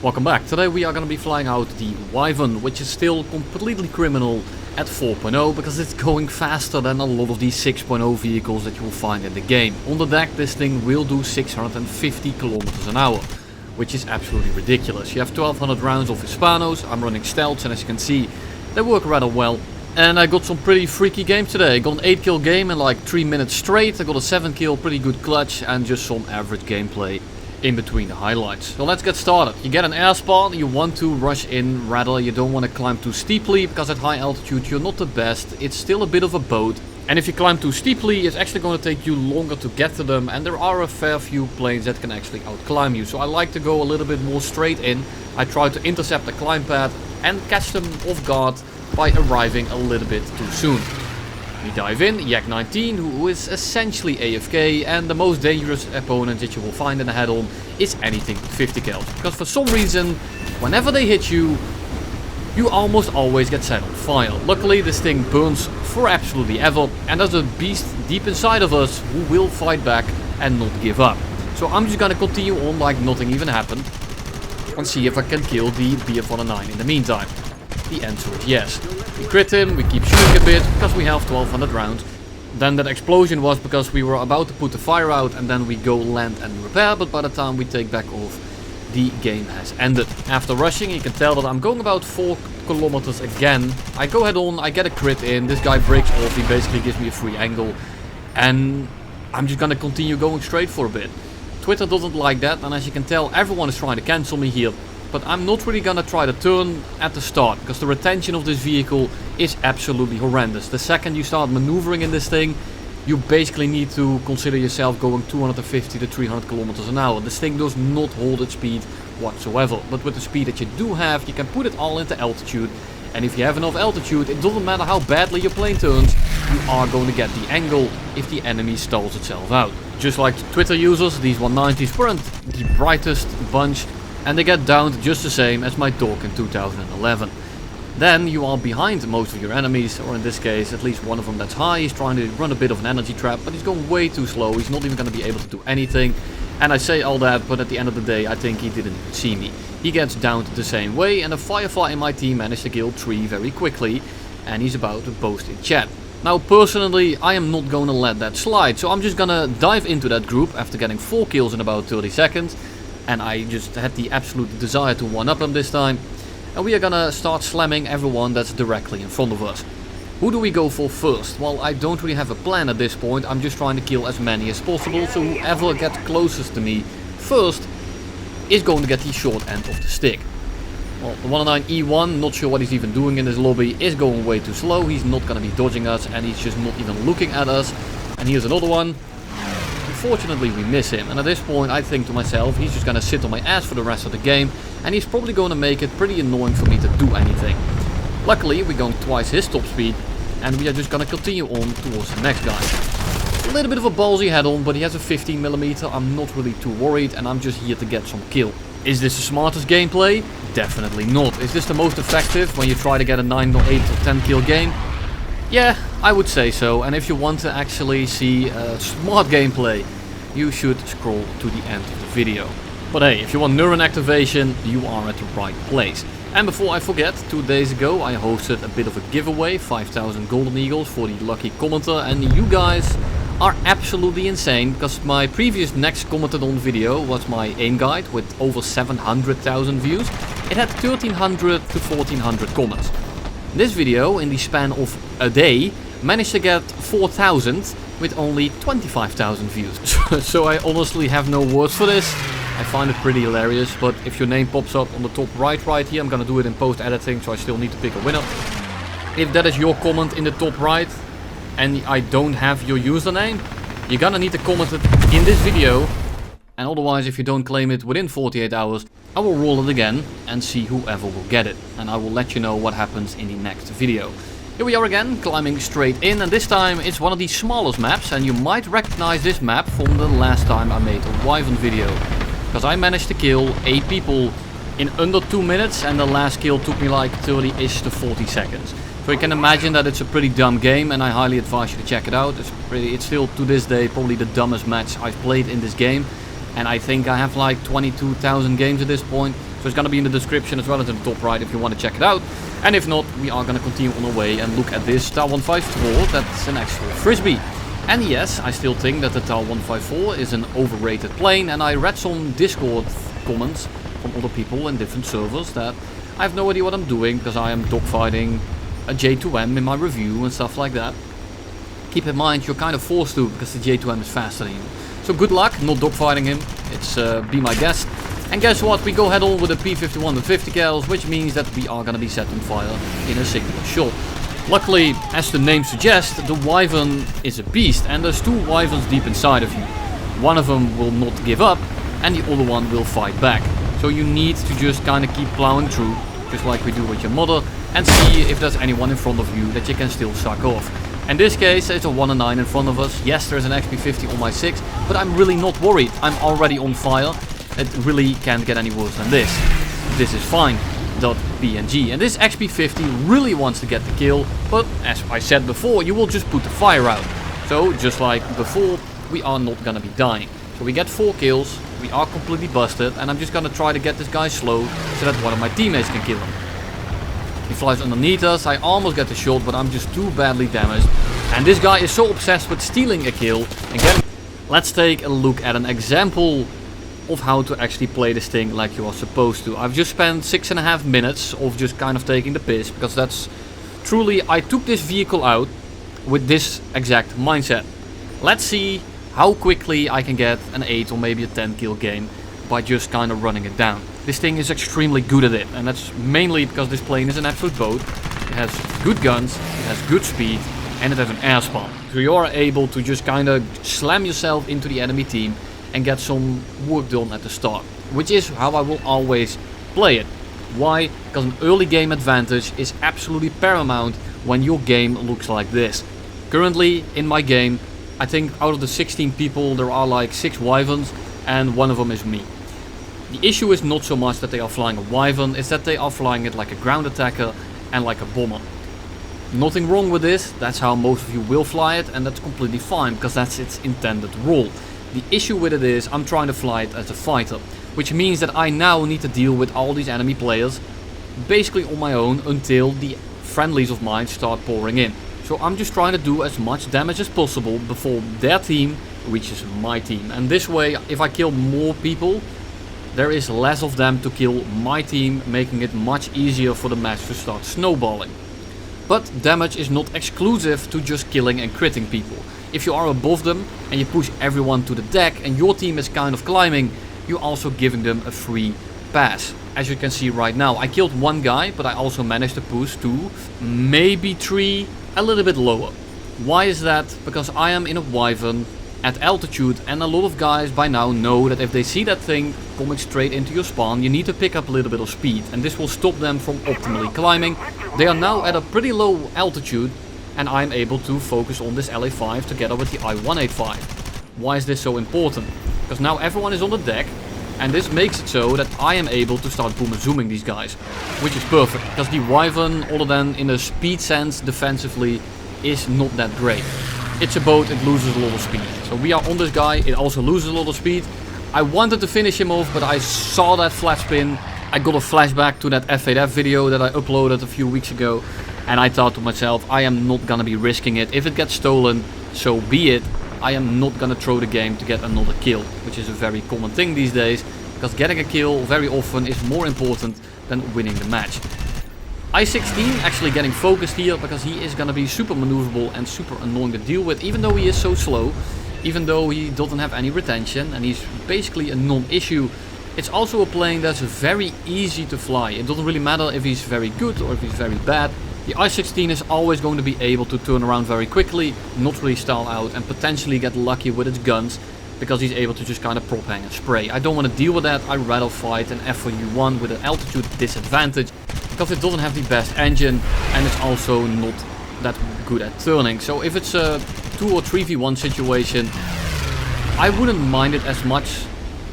Welcome back. Today we are going to be flying out the Wyvern, which is still completely criminal at 4.0 because it's going faster than a lot of these 6.0 vehicles that you will find in the game. On the deck this thing will do 650 kilometers an hour, which is absolutely ridiculous. You have 1200 rounds of Hispanos. I'm running stealths, and as you can see they work rather well. And I got some pretty freaky games today. I got an 8 kill game in like 3 minutes straight. I got a 7 kill, pretty good clutch, and just some average gameplay in between the highlights. So let's get started. You get an airspawn, you want to rush in rather, you don't want to climb too steeply because at high altitude you're not the best. It's still a bit of a boat, and if you climb too steeply it's actually going to take you longer to get to them, and there are a fair few planes that can actually outclimb you. So I like to go a little bit more straight in. I try to intercept the climb path and catch them off guard by arriving a little bit too soon. We dive in, Yak 19, who is essentially AFK, and the most dangerous opponent that you will find in a head-on is anything 50 cals. Because for some reason, whenever they hit you, you almost always get set on fire. Luckily, this thing burns for absolutely ever, and there's a beast deep inside of us who will fight back and not give up. So I'm just gonna continue on like nothing even happened, and see if I can kill the BF-109 in the meantime. The answer is yes. We crit him, we keep shooting a bit because we have 1200 rounds. Then that explosion was because we were about to put the fire out, and then we go land and repair, but by the time we take back off, the game has ended. After rushing, you can tell that I'm going about 4 kilometers again. I go head on, I get a crit in, this guy breaks off, he basically gives me a free angle, and I'm just gonna continue going straight for a bit. Twitter doesn't like that, and as you can tell everyone is trying to cancel me here. But I'm not really gonna try to turn at the start, because the retention of this vehicle is absolutely horrendous. The second you start maneuvering in this thing, you basically need to consider yourself going 250 to 300 kilometers an hour. This thing does not hold its speed whatsoever. But with the speed that you do have, you can put it all into altitude. And if you have enough altitude, it doesn't matter how badly your plane turns, you are going to get the angle if the enemy stalls itself out. Just like Twitter users, these 190s weren't the brightest bunch, and they get downed just the same as my dog in 2011. Then you are behind most of your enemies, or in this case at least one of them that's high. He's trying to run a bit of an energy trap, but he's going way too slow. He's not even going to be able to do anything. And I say all that, but at the end of the day I think he didn't see me. He gets downed the same way, and a Firefly in my team managed to kill 3 very quickly, and he's about to boast in chat. Now personally I am not going to let that slide, so I'm just gonna dive into that group after getting 4 kills in about 30 seconds. And I just had the absolute desire to one-up them this time. And we are gonna start slamming everyone that's directly in front of us. Who do we go for first? Well, I don't really have a plan at this point. I'm just trying to kill as many as possible. So whoever gets closest to me first is going to get the short end of the stick. Well, the 109E1, not sure what he's even doing in this lobby, is going way too slow. He's not gonna be dodging us, and he's just not even looking at us. And here's another one. Unfortunately we miss him, and at this point I think to myself, he's just gonna sit on my ass for the rest of the game, and he's probably gonna make it pretty annoying for me to do anything. Luckily we're going twice his top speed, and we are just gonna continue on towards the next guy. A little bit of a ballsy head on, but he has a 15mm, I'm not really too worried, and I'm just here to get some kill. Is this the smartest gameplay? Definitely not. Is this the most effective when you try to get a 9 or 8 or 10 kill game? Yeah, I would say so, and if you want to actually see smart gameplay, you should scroll to the end of the video. But hey, if you want neuron activation, you are at the right place. And before I forget, 2 days ago I hosted a bit of a giveaway, 5,000 golden eagles for the lucky commenter, and you guys are absolutely insane, because my previous next commented on video was my aim guide with over 700,000 views. It had 1300 to 1400 comments. This video, in the span of a day, managed to get 4,000 with only 25,000 views. So I honestly have no words for this. I find it pretty hilarious, but if your name pops up on the top right here, I'm gonna do it in post-editing, so I still need to pick a winner. If that is your comment in the top right, and I don't have your username, you're gonna need to comment it in this video. And otherwise, if you don't claim it within 48 hours, I will roll it again and see whoever will get it. And I will let you know what happens in the next video. Here we are again, climbing straight in, and this time it's one of the smallest maps, and you might recognize this map from the last time I made a Wyvern video. Because I managed to kill 8 people in under 2 minutes, and the last kill took me like 30-ish to 40 seconds. So you can imagine that it's a pretty dumb game, and I highly advise you to check it out. It's still to this day probably the dumbest match I've played in this game. and I think I have like 22,000 games at this point. So it's gonna be in the description as well as in the top right if you want to check it out. And if not, we are gonna continue on our way and look at this TAR 154. That's an actual frisbee. And yes, I still think that the TAR 154 is an overrated plane, and I read some Discord comments from other people in different servers that I have no idea what I'm doing because I am dogfighting a J2M in my review and stuff like that. Keep in mind, you're kind of forced to because the J2M is faster than you. So good luck, not dogfighting him. It's be my guest. And guess what? We go head on with a P51 with 50 cals, which means that we are gonna be set on fire in a single shot. Luckily, as the name suggests, the Wyvern is a beast, and there's 2 Wyverns deep inside of you. One of them will not give up, and the other one will fight back. So you need to just kind of keep plowing through, just like we do with your mother, and see if there's anyone in front of you that you can still suck off. In this case, there's a 1 and 9 in front of us. Yes, there's an XP50 on my 6, but I'm really not worried. I'm already on fire. It really can't get any worse than this. This is fine. .png. And this XP50 really wants to get the kill, but as I said before, you will just put the fire out. So just like before, we are not gonna be dying. So we get 4 kills, we are completely busted, and I'm just gonna try to get this guy slow so that one of my teammates can kill him. He flies underneath us, I almost get the shot, but I'm just too badly damaged. And this guy is so obsessed with stealing a kill and getting... Let's take a look at an example of how to actually play this thing like you are supposed to. I've just spent 6.5 minutes of just kind of taking the piss, because that's truly, I took this vehicle out with this exact mindset. Let's see how quickly I can get an 8 or maybe a 10 kill game by just kind of running it down. This thing is extremely good at it, and that's mainly because this plane is an absolute boat. It has good guns, it has good speed, and it has an airspawn. So you are able to just kind of slam yourself into the enemy team and get some work done at the start, which is how I will always play it. Why? Because an early game advantage is absolutely paramount when your game looks like this. Currently in my game, I think out of the 16 people there are like 6 Wyverns and one of them is me. The issue is not so much that they are flying a Wyvern, it's that they are flying it like a ground attacker and like a bomber. Nothing wrong with this, that's how most of you will fly it, and that's completely fine because that's its intended role. The issue with it is I'm trying to fly it as a fighter, which means that I now need to deal with all these enemy players basically on my own until the friendlies of mine start pouring in. So I'm just trying to do as much damage as possible before their team reaches my team. And this way, if I kill more people, there is less of them to kill my team, making it much easier for the match to start snowballing. But damage is not exclusive to just killing and critting people. If you are above them and you push everyone to the deck and your team is kind of climbing, you're also giving them a free pass. As you can see right now, I killed 1 guy, but I also managed to push 2, maybe 3, a little bit lower. Why is that? Because I am in a Wyvern at altitude, and a lot of guys by now know that if they see that thing coming straight into your spawn, you need to pick up a little bit of speed, and this will stop them from optimally climbing. They are now at a pretty low altitude, and I'm able to focus on this LA5 together with the I-185. Why is this so important? Because now everyone is on the deck, and this makes it so that I am able to start boom and zooming these guys, which is perfect, because the Wyvern, other than in a speed sense defensively, is not that great. It's a boat, it loses a lot of speed. So we are on this guy, it also loses a lot of speed. I wanted to finish him off, but I saw that flat spin. I got a flashback to that F8F video that I uploaded a few weeks ago, and I thought to myself, I am not gonna be risking it. If it gets stolen, so be it. I am not gonna throw the game to get another kill, which is a very common thing these days, because getting a kill very often is more important than winning the match. I-16 actually getting focused here because he is gonna be super maneuverable and super annoying to deal with, even though he is so slow, even though he doesn't have any retention, and he's basically a non-issue. It's also a plane that's very easy to fly. It doesn't really matter if he's very good or if he's very bad. The I-16 is always going to be able to turn around very quickly, not really stall out, and potentially get lucky with its guns, because he's able to just kind of prop hang and spray. I don't want to deal with that. I'd rather fight an F4U1 with an altitude disadvantage, because it doesn't have the best engine, and it's also not that good at turning. So if it's a 2 or 3v1 situation, I wouldn't mind it as much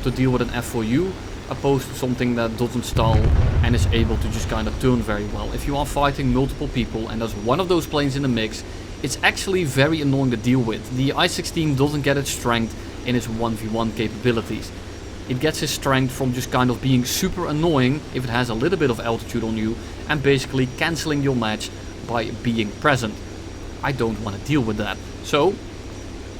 to deal with an F4U, opposed to something that doesn't stall and is able to just kind of turn very well. If you are fighting multiple people and there's one of those planes in the mix, it's actually very annoying to deal with. The I-16 doesn't get its strength in its 1v1 capabilities. It gets his strength from just kind of being super annoying if it has a little bit of altitude on you and basically cancelling your match by being present. I don't want to deal with that. So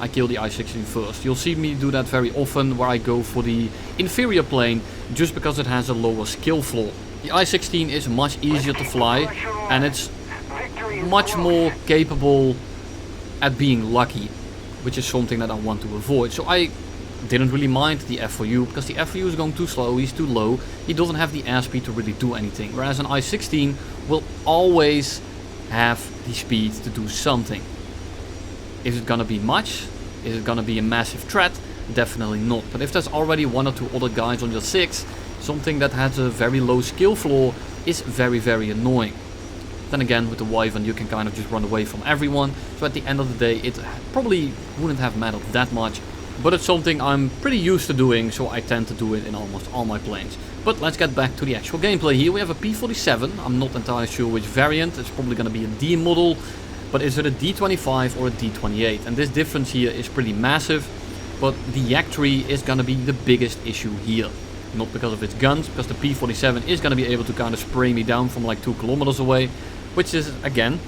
I kill the I-16 first. You'll see me do that very often where I go for the inferior plane just because it has a lower skill floor. The I-16 is much easier to fly and it's much more capable at being lucky, which is something that I want to avoid. So I didn't really mind the FOU because the FOU is going too slow, he's too low, he doesn't have the airspeed to really do anything, whereas an I-16 will always have the speed to do something. Is it gonna be much? Is it gonna be a massive threat? Definitely not. But if there's already one or two other guys on your 6, something that has a very low skill floor is very, very annoying. Then again, with the Wyvern you can kind of just run away from everyone, so at the end of the day it probably wouldn't have mattered that much. But it's something I'm pretty used to doing, so I tend to do it in almost all my planes. But let's get back to the actual gameplay here. We have a P-47. I'm not entirely sure which variant. It's probably going to be a D model. But is it a D-25 or a D-28? And this difference here is pretty massive. But the Yak tree is going to be the biggest issue here. Not because of its guns, because the P-47 is going to be able to kind of spray me down from like 2 kilometers away. Which is, again,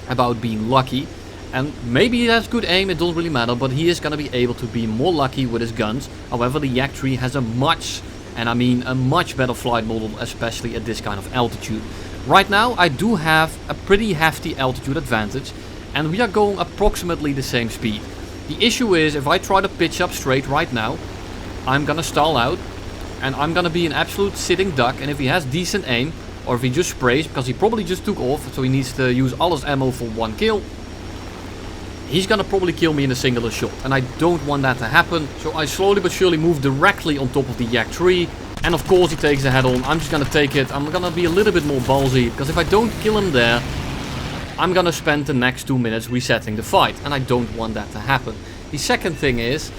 about being lucky. And maybe he has good aim, it doesn't really matter, but he is going to be able to be more lucky with his guns. However, the Yak tree has a much, and I mean a much better flight model, especially at this kind of altitude. Right now, I do have a pretty hefty altitude advantage, and we are going approximately the same speed. The issue is, if I try to pitch up straight right now, I'm going to stall out, and I'm going to be an absolute sitting duck, and if he has decent aim, or if he just sprays, because he probably just took off, so he needs to use all his ammo for 1 kill, he's gonna probably kill me in a singular shot, and I don't want that to happen. So I slowly but surely move directly on top of the Yak tree, and of course he takes the head on. I'm just gonna take it. I'm gonna be a little bit more ballsy, because if I don't kill him there, I'm gonna spend the next 2 minutes resetting the fight, and I don't want that to happen. The second thing is,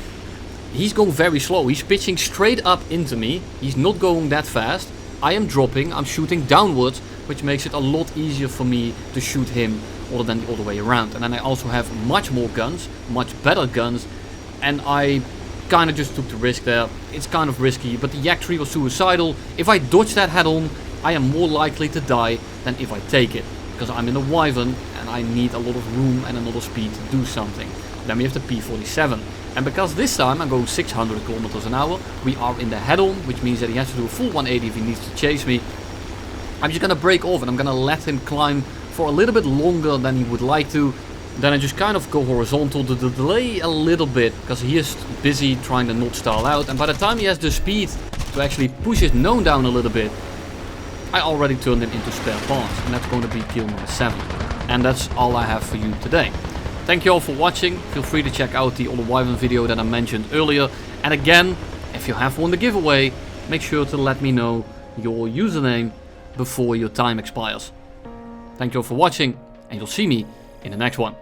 he's going very slow. He's pitching straight up into me. He's not going that fast. I am dropping, I'm shooting downwards, which makes it a lot easier for me to shoot him other than the other way around. And then I also have much more guns, much better guns, and I kind of just took the risk there. It's kind of risky, but the Yak tree was suicidal. If I dodge that head on, I am more likely to die than if I take it, because I'm in a Wyvern and I need a lot of room and a lot of speed to do something. Then we have the P-47. And because this time I'm going 600 kilometers an hour, we are in the head-on, which means that he has to do a full 180 if he needs to chase me. I'm just gonna break off and I'm gonna let him climb for a little bit longer than he would like to. Then I just kind of go horizontal to delay a little bit, because he is busy trying to not stall out. And by the time he has the speed to actually push his nose down a little bit, I already turned him into spare parts. And that's going to be kill number 7. And that's all I have for you today. Thank you all for watching. Feel free to check out the other Wyvern video that I mentioned earlier. And again, if you have won the giveaway, make sure to let me know your username before your time expires. Thank you all for watching, and you'll see me in the next one.